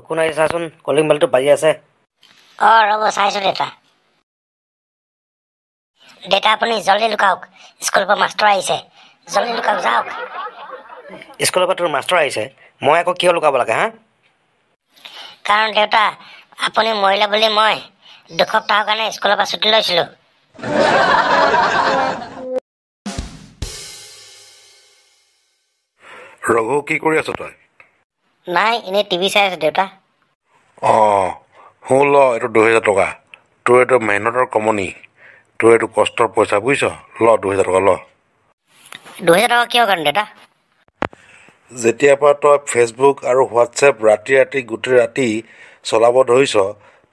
কোন আহিছে চাচোন, কলিং বেলটো বাজি আছে। ৰ'ব চাইছোঁ দেউতা। দেউতা আপুনি জলদি লুকাওক, স্কুলৰ পৰা মাষ্টৰ আহিছে, জলদি লুকাওক যাওক। স্কুলৰ পৰা তোৰ মাষ্টৰ আহিছে, মই আকৌ কিয় লুকাব লাগে হা? কাৰণ দেউতা আপুনি মৰিলে বুলি মই 2 সপ্তাহৰ কাৰণে স্কুলৰ পৰা ছুটি লৈছিলোঁ। ৰঘু, কি কৰি আছ তই? নাই, এনেই টিভি চাই আছোঁ দেউতা। শুন ল, এইটো 2000 টকা। তোৰ এইটো মেহনতৰ কমনি, তোৰ এইটো কষ্টৰ পইচা, বুজিছ? ল 2000 টকা ল। 2000 টকা কিয় কাৰণে দেউতা? যেতিয়াৰ পৰা তই ফেচবুক আৰু হোৱাটছএপ ৰাতি গোটেই ৰাতি চলাব ধৰিছ,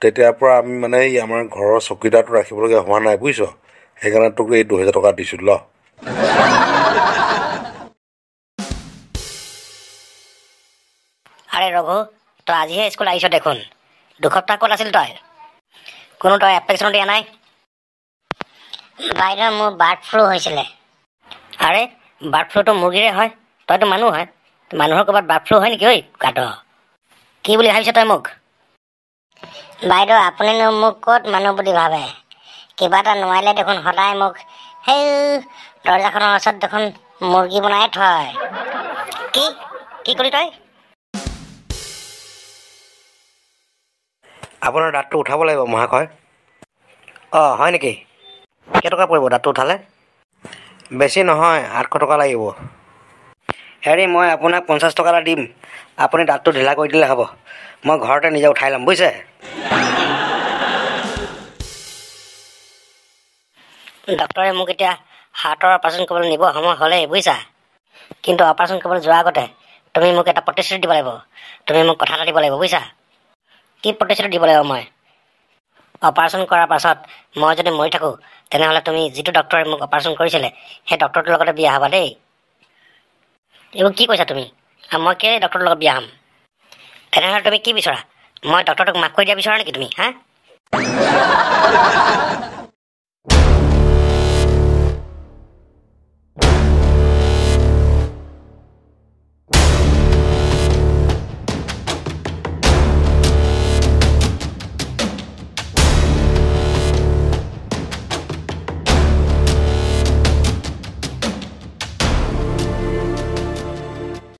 তেতিয়াৰ পৰা আমি মানে এই আমাৰ ঘৰৰ চকীদাৰটো ৰাখিবলগীয়া হোৱা নাই, বুজিছ? সেইকাৰণে তোক এই 2000 টকা দিছোঁ, ল। আৰে ৰঘু, তই আজিহে স্কুল আহিছ দেখোন। 2 সপ্তাহ ক'ত আছিল তই? কোনো তই এপ্লিকেশ্যন দিয়া নাই? বাইদেউ মোৰ বাৰ্ড ফ্লু হৈছিলে। আৰে বাৰ্ড ফ্লুটো মুৰ্গীৰে হয়, তইতো মানুহ হয়, মানুহৰ ক'ৰবাত বাৰ্ড ফ্লু হয় নেকি? ঐ গাধ, কি বুলি ভাবিছ তই মোক? বাইদেউ আপুনিনো মোক ক'ত মানুহ বুলি ভাবে? কিবা এটা নোৱাৰিলে দেখোন সদায় মোক সেই দৰ্জাখনৰ ওচৰত দেখোন মুৰ্গী বনাই থয়। কি কৰি তই? আপোনাৰ দাঁতটো উঠাব লাগিব মহাশয়। হয় নেকি? কেইটকা পৰিব দাঁতটো উঠালে? বেছি নহয়, 800 টকা লাগিব। হেৰি, মই আপোনাক 50 টকা এটা দিম, আপুনি দাঁতটো ঢিলা কৰি দিলে হ'ব। মই ঘৰতে নিজে উঠাই ল'ম, বুজিছে? ডক্টৰে মোক এতিয়া হাৰ্টৰ অপাৰেশ্যন কৰিবলৈ নিব সময় হ'লেই, বুজিছা? কিন্তু অপাৰেশ্যন কৰিবলৈ যোৱাৰ আগতে তুমি মোক এটা প্ৰতিশ্ৰুতি দিব লাগিব। তুমি মোক কথা এটা দিব লাগিব, বুজিছা? কি প্ৰতিশ্ৰুতি দিব লাগিব মই? অপাৰেশ্যন কৰাৰ পাছত মই যদি মৰি থাকোঁ, তেনেহ'লে তুমি যিটো ডক্টৰে মোক অপাৰেশ্যন কৰিছিলে সেই ডক্টৰটোৰ লগতে বিয়া হ'বা দেই। এইবোৰ কি কৈছা তুমি? আৰু মই কেলৈ ডক্টৰৰ লগত বিয়া হ'ম? তেনেহ'লে তুমি কি বিচৰা? মই ডক্টৰটোক মাফ কৰি দিয়া বিচৰা নেকি তুমি, হা?